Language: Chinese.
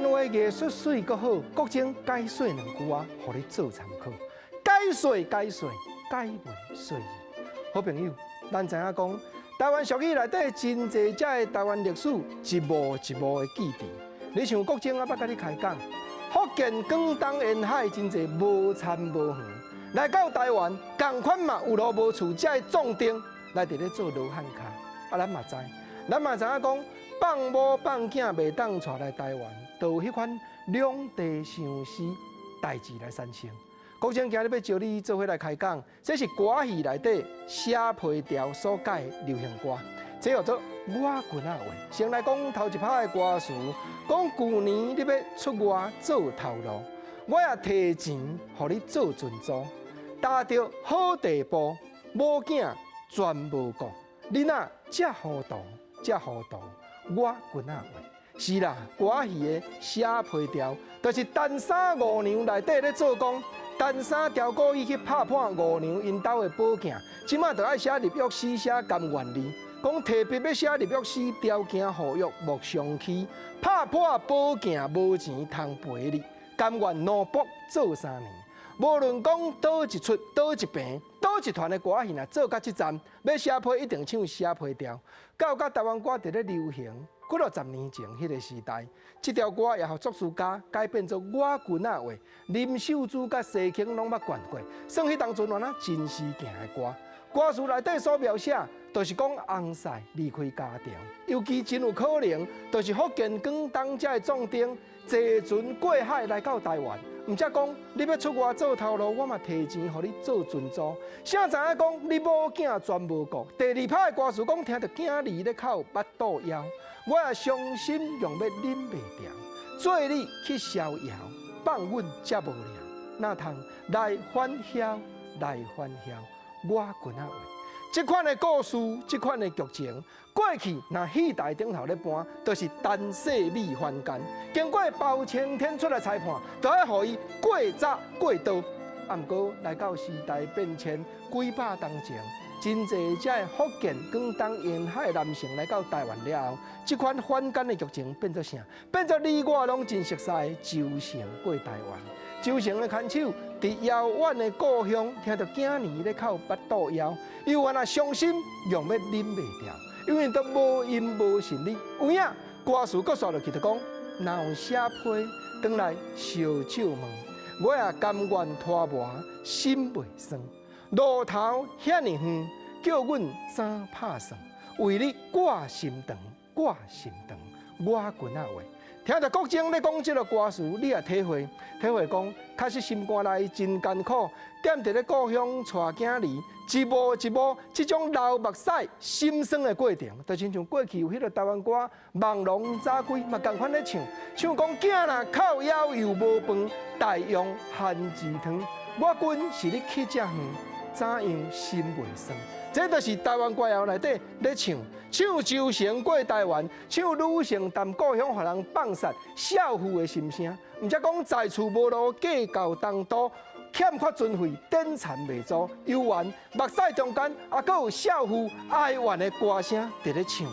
话艺术水阁好，国情解说两句啊，互你做参考。解说，解文说意。好朋友，咱知影讲，台湾俗语内底真济只的台湾历史，一幕一幕的记忆。你像国情啊，捌甲你开讲，福建广东沿海真济无田无园，来到台湾，共款嘛有路无厝，只的壮丁来伫咧做罗汉脚。啊，咱嘛知影讲。放某放囝袂当带来台湾，就有迄款两地相思代志来产生。国情今日要招你做伙来开讲，这是歌戏内底写皮条所改的流行歌，这叫做我棍仔话。先来讲头一拍的歌词，讲旧年你要出外做头路，我也提钱互你做船租，踏着好地步，某囝全无顾，你若这糊涂，我棍仔话是啦，歌戏的写皮条，就是单三五娘内底咧做工，单三条故意去拍判五娘因兜的宝镜，即马就爱写入约诗写甘愿字，讲特别要写入约诗条件合约莫相欺，拍破宝镜无钱通赔你，甘愿努搏做3年。无论讲倒一出、倒一平、倒一团的歌戏，若做到这站，要写批一定唱写批条。到台湾歌伫咧流行，几落10年前迄个时代，这条歌也互作词家改编做我棍仔话，林秀珠甲谢卿拢捌灌过，算迄当阵原啊真实行的歌。歌词内底所描写，就是讲翁婿离开家庭，尤其真有可能，就是福建广东遮的壮丁坐船过海来到台湾。毋则讲，你要出外做头路，我嘛提钱互你做船租。啥知影讲，你某囝全无顾。第二拍的歌词讲，听着囝儿咧哭腹肚枵，我也伤心用要忍袂掉，做你去逍遥，放阮才无聊，哪通来欢笑，我棍仔话。这款的故事，这款的剧情，过去那戏台顶头咧搬，都是单细美凡间。经过包青天出来裁判，就要予伊过早过刀。啊，毋过来到时代变迁几百年前，真侪只的福建、广东沿海男性来到台湾了后，这款凡间的剧情变做啥？变做你我拢真熟悉的周成过台湾。周成的牵手，伫遥远的故乡，听到囝儿咧哭腹肚枵，又原来伤心，用要忍袂掉，因为都无因无信理。有影歌词搁刷落去就讲，若有写批，转来烧酒问，我也甘愿拖磨，心袂酸。路头遐尼远，叫阮怎拍算？为你挂心肠，我棍仔话。听着国情咧讲即个歌词，你也体会讲，确实心肝内真艰苦，踮伫咧故乡带囝儿，一步一步，即种流目屎、心酸的过程，就亲像过去有迄个台湾歌《望龙早归》嘛，共款咧唱讲囝若靠腰又无饭，大用限字汤，我君是你去遮远，怎样心袂酸？这就是台湾歌谣内底咧唱周成过台湾，唱女性谈故乡，互人放杀少妇的心声。毋则讲在厝无路，计较东都，欠缺尊费，典残袂足，犹原目屎中间，还佫有少妇哀怨的歌声伫咧唱。